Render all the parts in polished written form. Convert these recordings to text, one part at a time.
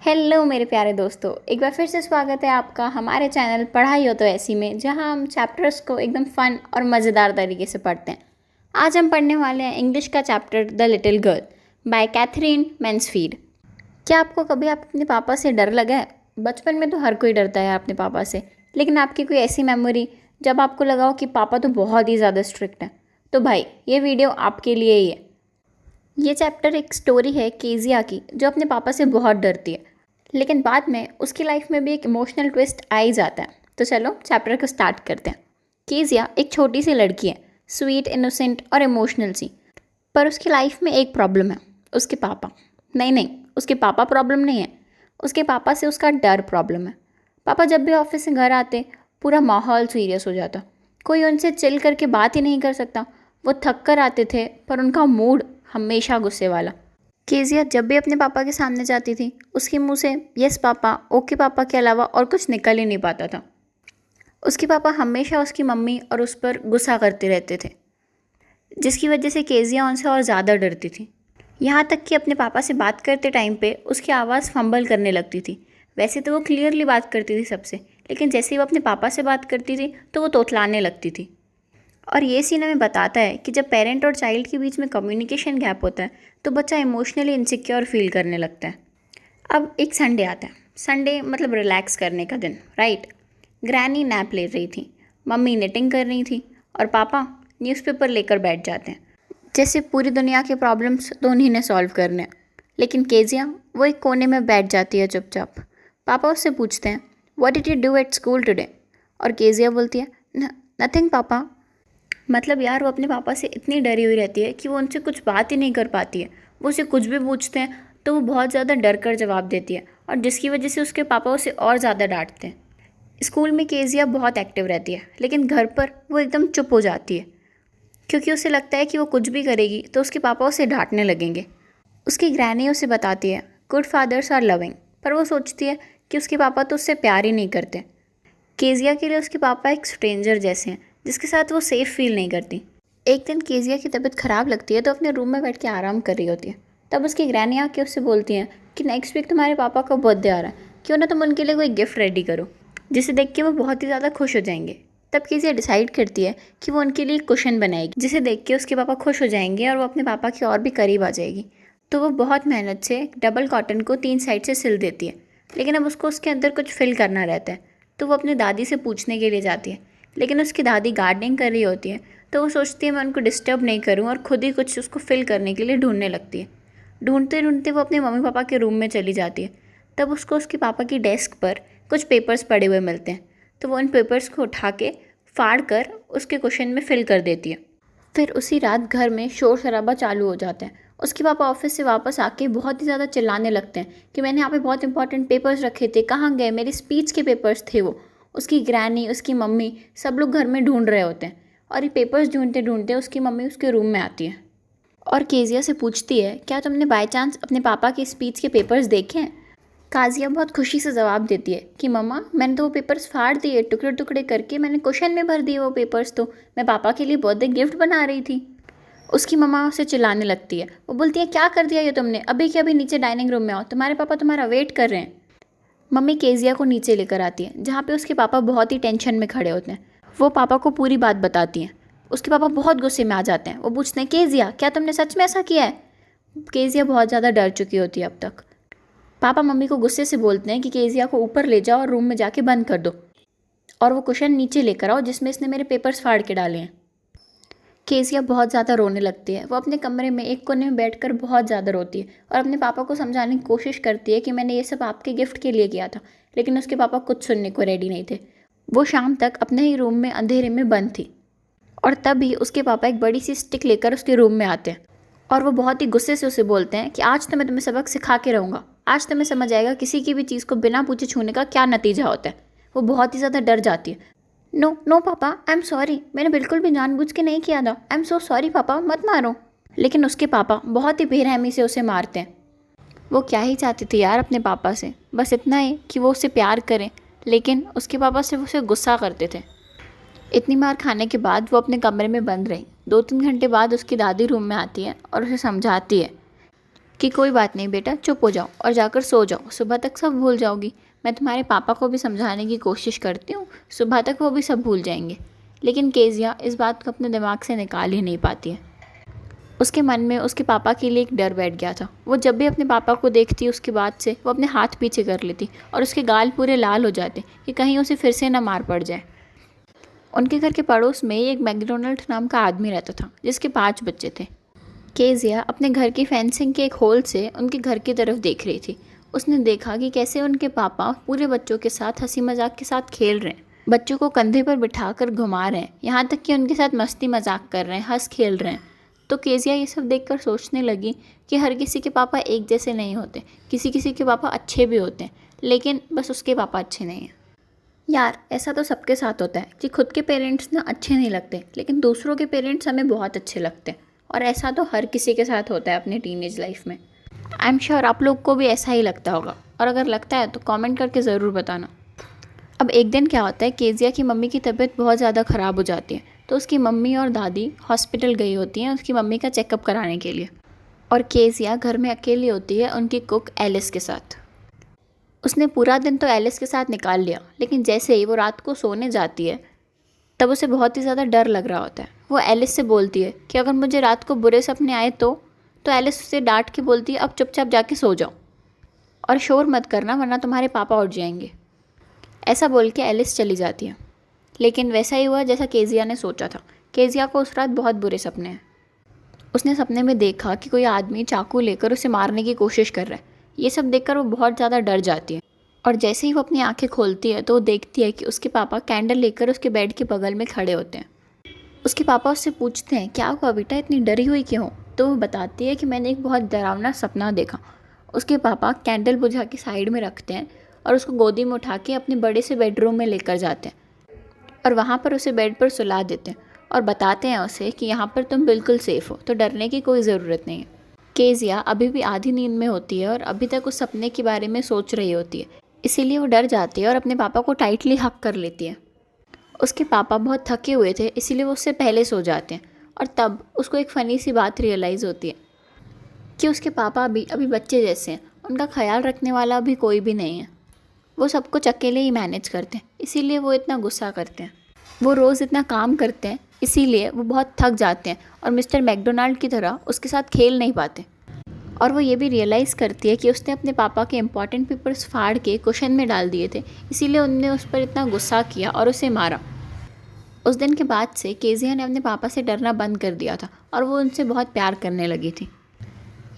Hello मेरे प्यारे दोस्तों, एक बार फिर से स्वागत है आपका हमारे चैनल पढ़ाई हो तो ऐसी में, जहां हम चैप्टर्स को एकदम फन और मज़ेदार तरीके से पढ़ते हैं। आज हम पढ़ने वाले हैं इंग्लिश का chapter the little girl by Katherine Mansfield. क्या आपको कभी आप अपने पापा से डर लगा है? बचपन में तो हर कोई डरता है अपने पापा से, लेकिन आपकी कोई ऐसी मेमोरी जब आपको लगा हो कि पापा तो बहुत ही ज़्यादा स्ट्रिक्ट हैं? तो भाई, ये वीडियो आपके लिए ही है। ये चैप्टर एक स्टोरी है केजिया की, जो अपने पापा से बहुत डरती है, लेकिन बाद में उसकी लाइफ में भी एक इमोशनल ट्विस्ट आ ही जाता है। तो चलो चैप्टर को स्टार्ट करते हैं। केजिया एक छोटी सी लड़की है, स्वीट, इनोसेंट और इमोशनल सी। पर उसकी लाइफ में एक प्रॉब्लम है, उसके पापा। नहीं नहीं, उसके पापा प्रॉब्लम नहीं है, उसके पापा से उसका डर प्रॉब्लम है। पापा जब भी ऑफिस से घर आते, पूरा माहौल सीरियस हो जाता। कोई उनसे चिल करके बात ही नहीं कर सकता। वो थक कर आते थे, पर उनका मूड हमेशा गुस्से वाला। केजिया जब भी अपने पापा के सामने जाती थी, उसके मुंह से यस पापा, ओके पापा के अलावा और कुछ निकल ही नहीं पाता था। उसके पापा हमेशा उसकी मम्मी और उस पर गुस्सा करते रहते थे, जिसकी वजह से केजिया उनसे और ज़्यादा डरती थी। यहाँ तक कि अपने पापा से बात करते टाइम पे उसकी आवाज़ फंबल करने लगती थी। वैसे तो वो क्लियरली बात करती थी सबसे, लेकिन जैसे ही वो अपने पापा से बात करती थी तो वो तोतलाने लगती थी। और ये सीन हमें बताता है कि जब पेरेंट और चाइल्ड के बीच में कम्युनिकेशन गैप होता है तो बच्चा इमोशनली इनसिक्योर फील करने लगता है। अब एक संडे आता है। संडे मतलब रिलैक्स करने का दिन, राइट। ग्रैनी नैप ले रही थी, मम्मी निटिंग कर रही थी और पापा न्यूज़पेपर लेकर बैठ जाते हैं, जैसे पूरी दुनिया के प्रॉब्लम्स तो उन्हीं ने सॉल्व करने हैं। लेकिन केजिया वो एक कोने में बैठ जाती है चुपचाप। पापा उससे पूछते हैं, what did you do at school today? और केजिया बोलती है, नथिंग पापा। मतलब यार, वो अपने पापा से इतनी डरी हुई रहती है कि वो उनसे कुछ बात ही नहीं कर पाती है। वो उसे कुछ भी पूछते हैं तो वो बहुत ज़्यादा डर कर जवाब देती है, और जिसकी वजह से उसके पापा उसे और ज़्यादा डांटते हैं। स्कूल में केजिया बहुत एक्टिव रहती है, लेकिन घर पर वो एकदम चुप हो जाती है, क्योंकि उसे लगता है कि वो कुछ भी करेगी तो उसके पापा उसे डांटने लगेंगे। उसकी ग्रैनी उसे बताती है, गुड फादर्स आर लविंग, पर वो सोचती है कि उसके पापा तो उससे प्यार ही नहीं करते। केजिया के लिए उसके पापा एक स्ट्रेंजर जैसे हैं, जिसके साथ वो सेफ़ फील नहीं करती। एक दिन केजिया की तबीयत ख़राब लगती है तो अपने रूम में बैठ के आराम कर रही होती है। तब उसकी ग्रैनी आके उससे बोलती हैं कि नेक्स्ट वीक तुम्हारे पापा का बर्थडे आ रहा है, क्यों ना तुम उनके लिए कोई गिफ्ट रेडी करो, जिसे देख के वो बहुत ही ज़्यादा खुश हो जाएंगे। तब केजिया डिसाइड करती है कि वो उनके लिए एक कुशन बनाएगी, जिसे देख के उसके पापा खुश हो जाएंगे और वो अपने पापा के और भी करीब आ जाएगी। तो वो बहुत मेहनत से डबल कॉटन को 3 साइड से सिल देती है, लेकिन अब उसको उसके अंदर कुछ फिल करना रहता है। तो वो अपनी दादी से पूछने के लिए जाती है, लेकिन उसकी दादी गार्डनिंग कर रही होती है। तो वो सोचती है मैं उनको डिस्टर्ब नहीं करूं, और खुद ही कुछ उसको फिल करने के लिए ढूंढने लगती है। ढूंढते ढूंढते वो अपने मम्मी पापा के रूम में चली जाती है। तब उसको उसके पापा की डेस्क पर कुछ पेपर्स पड़े हुए मिलते हैं। तो वो उन पेपर्स को उठा के फाड़ कर उसके क्वेश्चन में फिल कर देती है। फिर उसी रात घर में शोर शराबा चालू हो जाता है। उसके पापा ऑफिस से वापस आके बहुत ही ज़्यादा चिल्लाने लगते हैं कि मैंने यहाँ पे बहुत इंपॉर्टेंट पेपर्स रखे थे, कहाँ गए? मेरी स्पीच के पेपर्स थे वो। उसकी ग्रैनी, उसकी मम्मी, सब लोग घर में ढूंढ रहे होते हैं, और ये पेपर्स ढूंढते ढूंढते उसकी मम्मी उसके रूम में आती है और केजिया से पूछती है, क्या तुमने बाय चांस अपने पापा की स्पीच के पेपर्स देखे हैं? काजिया बहुत खुशी से जवाब देती है कि मम्मा, मैंने तो वो पेपर्स फाड़ दिए, टुकड़े टुकड़े करके मैंने क्वेश्चन में भर दिए वो पेपर्स, तो मैं पापा के लिए बर्थडे गिफ्ट बना रही थी। उसकी मम्मा उसे चिल्लाने लगती है। वो बोलती है, क्या कर दिया ये तुमने? अभी के अभी नीचे डाइनिंग रूम में आओ, तुम्हारे पापा तुम्हारा वेट कर रहे हैं। मम्मी केजिया को नीचे लेकर आती है, जहाँ पे उसके पापा बहुत ही टेंशन में खड़े होते हैं। वो पापा को पूरी बात बताती हैं। उसके पापा बहुत गुस्से में आ जाते हैं। वो पूछते हैं, केजिया, क्या तुमने सच में ऐसा किया है? केजिया बहुत ज़्यादा डर चुकी होती है अब तक। पापा मम्मी को गुस्से से बोलते हैं कि केजिया को ऊपर ले जाओ और रूम में जाके बंद कर दो, और वो कुशन नीचे लेकर आओ जिसमें इसने मेरे पेपर्स फाड़ के डाले हैं। केजिया बहुत ज़्यादा रोने लगती है। वो अपने कमरे में एक कोने में बैठकर बहुत ज़्यादा रोती है और अपने पापा को समझाने की कोशिश करती है कि मैंने ये सब आपके गिफ्ट के लिए किया था, लेकिन उसके पापा कुछ सुनने को रेडी नहीं थे। वो शाम तक अपने ही रूम में अंधेरे में बंद थी, और तभी उसके पापा एक बड़ी सी स्टिक लेकर उसके रूम में आते हैं, और वो बहुत ही गुस्से से उसे बोलते हैं कि आज तो मैं तुम्हें सबक सिखा के रहूँगा, आज तुम्हें समझ आएगा किसी की भी चीज़ को बिना पूछे छूने का क्या नतीजा होता है। वो बहुत ही ज़्यादा डर जाती है। नो नो पापा, आई एम सॉरी, मैंने बिल्कुल भी जानबूझ के नहीं किया था, आई एम सो सॉरी पापा, मत मारो। लेकिन उसके पापा बहुत ही बेरहमी से उसे मारते हैं। वो क्या ही चाहती थी यार अपने पापा से, बस इतना ही कि वो उसे प्यार करें, लेकिन उसके पापा सिर्फ उसे गुस्सा करते थे। इतनी मार खाने के बाद वो अपने कमरे में बंद रही। 2-3 घंटे बाद उसकी दादी रूम में आती है और उसे समझाती है कि कोई बात नहीं बेटा, चुप हो जाओ और जाकर सो जाओ, सुबह तक सब भूल जाओगी। मैं तुम्हारे पापा को भी समझाने की कोशिश करती हूँ, सुबह तक वो भी सब भूल जाएंगे। लेकिन केजिया इस बात को अपने दिमाग से निकाल ही नहीं पाती है। उसके मन में उसके पापा के लिए एक डर बैठ गया था। वो जब भी अपने पापा को देखती उसके बाद से वो अपने हाथ पीछे कर लेती और उसके गाल पूरे लाल हो जाते कि कहीं उसे फिर से ना मार पड़ जाए। उनके घर के पड़ोस में एक मैकडोनल्ड नाम का आदमी रहता था जिसके 5 बच्चे थे। केजिया अपने घर की फेंसिंग के एक होल से उनके घर की तरफ देख रही थी। उसने देखा कि कैसे उनके पापा पूरे बच्चों के साथ हंसी मजाक के साथ खेल रहे हैं, बच्चों को कंधे पर बिठाकर घुमा रहे हैं, यहाँ तक कि उनके साथ मस्ती मजाक कर रहे हैं, हंस खेल रहे हैं। तो केजिया ये सब देखकर सोचने लगी कि हर किसी के पापा एक जैसे नहीं होते, किसी किसी के पापा अच्छे भी होते हैं, लेकिन बस उसके पापा अच्छे नहीं हैं। यार ऐसा तो सबके साथ होता है कि खुद के पेरेंट्स ना अच्छे नहीं लगते, लेकिन दूसरों के पेरेंट्स हमें बहुत अच्छे लगते हैं। और ऐसा तो हर किसी के साथ होता है अपने टीनेज लाइफ में। आई एम श्योर आप लोग को भी ऐसा ही लगता होगा, और अगर लगता है तो कमेंट करके ज़रूर बताना। अब एक दिन क्या होता है, केजिया की मम्मी की तबीयत बहुत ज़्यादा ख़राब हो जाती है, तो उसकी मम्मी और दादी हॉस्पिटल गई होती हैं उसकी मम्मी का चेकअप कराने के लिए। और केजिया घर में अकेली होती है उनकी कुक एलिस के साथ। उसने पूरा दिन तो एलिस के साथ निकाल लिया, लेकिन जैसे ही वो रात को सोने जाती है तब उसे बहुत ही ज़्यादा डर लग रहा होता है। वो एलिस से बोलती है कि अगर मुझे रात को बुरे सपने आए तो एलिस उसे डांट के बोलती है अब चुपचाप जाके सो जाओ और शोर मत करना वरना तुम्हारे पापा उठ जाएंगे। ऐसा बोल के एलिस चली जाती है। लेकिन वैसा ही हुआ जैसा केजिया ने सोचा था। केजिया को उस रात बहुत बुरे सपने हैं। उसने सपने में देखा कि कोई आदमी चाकू लेकर उसे मारने की कोशिश कर रहा है। ये सब देखकर वो बहुत ज़्यादा डर जाती है, और जैसे ही वो अपनी आंखें खोलती है तो वो देखती है कि उसके पापा कैंडल लेकर उसके बेड के बगल में खड़े होते हैं। उसके पापा उससे पूछते हैं क्या हुआ बेटा, इतनी डरी हुई क्यों हो? तो वो बताती है कि मैंने एक बहुत डरावना सपना देखा। उसके पापा कैंडल बुझा के साइड में रखते हैं और उसको गोदी में उठा के अपने बड़े से बेडरूम में लेकर जाते हैं और वहाँ पर उसे बेड पर सुला देते हैं और बताते हैं उसे कि यहाँ पर तुम बिल्कुल सेफ़ हो, तो डरने की कोई ज़रूरत नहीं है। केजिया अभी भी आधी नींद में होती है और अभी तक उस सपने के बारे में सोच रही होती है, इसीलिए वो डर जाती है और अपने पापा को टाइटली हक कर लेती है। उसके पापा बहुत थके हुए थे, इसीलिए वो उससे पहले सो जाते हैं। और तब उसको एक फ़नी सी बात रियलाइज़ होती है कि उसके पापा भी अभी बच्चे जैसे हैं, उनका ख्याल रखने वाला भी कोई भी नहीं है। वो सब कुछ अकेले ही मैनेज करते हैं, इसीलिए वो इतना गुस्सा करते हैं। वो रोज़ इतना काम करते हैं, इसीलिए वो बहुत थक जाते हैं और मिस्टर मैकडोनाल्ड की तरह उसके साथ खेल नहीं पाते। और वो ये भी रियलाइज़ करती है कि उसने अपने पापा के इंपॉर्टेंट पेपर्स फाड़ के कुशन में डाल दिए थे, इसीलिए उनने उस पर इतना गुस्सा किया और उसे मारा। उस दिन के बाद से केजिया ने अपने पापा से डरना बंद कर दिया था और वो उनसे बहुत प्यार करने लगी थी।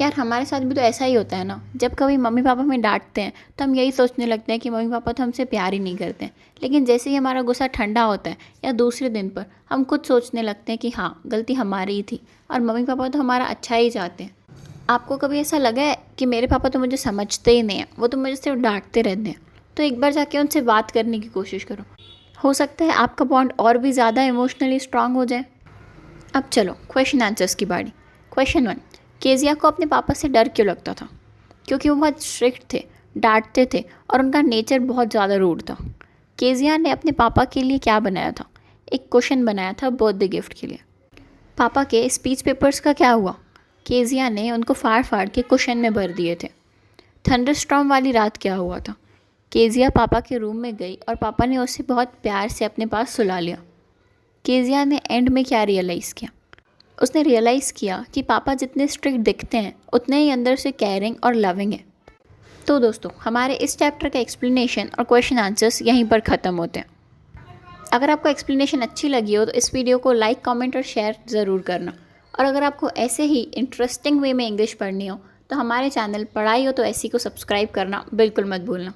यार हमारे साथ भी तो ऐसा ही होता है ना, जब कभी मम्मी पापा हमें डांटते हैं तो हम यही सोचने लगते हैं कि मम्मी पापा तो हमसे प्यार ही नहीं करते हैं। लेकिन जैसे ही हमारा गुस्सा ठंडा होता है या दूसरे दिन पर हम खुद सोचने लगते हैं कि हाँ गलती हमारी ही थी और मम्मी पापा तो हमारा अच्छा ही चाहते हैं। आपको कभी ऐसा लगा है कि मेरे पापा तो मुझे समझते ही नहीं हैं, वो तो मुझे सिर्फ डांटते रहते हैं? तो एक बार जाके उनसे बात करने की कोशिश करो, हो सकता है आपका बॉन्ड और भी ज़्यादा इमोशनली स्ट्रांग हो जाए। अब चलो क्वेश्चन आंसर्स की बारी। क्वेश्चन 1, केजिया को अपने पापा से डर क्यों लगता था? क्योंकि वो बहुत स्ट्रिक्ट थे, डांटते थे और उनका नेचर बहुत ज़्यादा रूड था। केजिया ने अपने पापा के लिए क्या बनाया था? एक क्वेश्चन बनाया था बर्थडे गिफ्ट के लिए। पापा के स्पीच पेपर्स का क्या हुआ? केजिया ने उनको फाड़ फाड़ के कुशन में भर दिए थे। थंडरस्टॉर्म वाली रात क्या हुआ था? केजिया पापा के रूम में गई और पापा ने उसे बहुत प्यार से अपने पास सुला लिया। केजिया ने एंड में क्या रियलाइज़ किया? उसने रियलाइज़ किया कि पापा जितने स्ट्रिक्ट दिखते हैं उतने ही अंदर से केयरिंग और लविंग हैं। तो दोस्तों हमारे इस चैप्टर का एक्सप्लेनेशन और क्वेश्चन आंसर्स यहीं पर ख़त्म होते हैं। अगर आपको एक्सप्लेनेशन अच्छी लगी हो तो इस वीडियो को लाइक, कमेंट और शेयर ज़रूर करना। और अगर आपको ऐसे ही इंटरेस्टिंग वे में इंग्लिश पढ़नी हो तो हमारे चैनल पढ़ाई हो तो ऐसी को सब्सक्राइब करना बिल्कुल मत भूलना।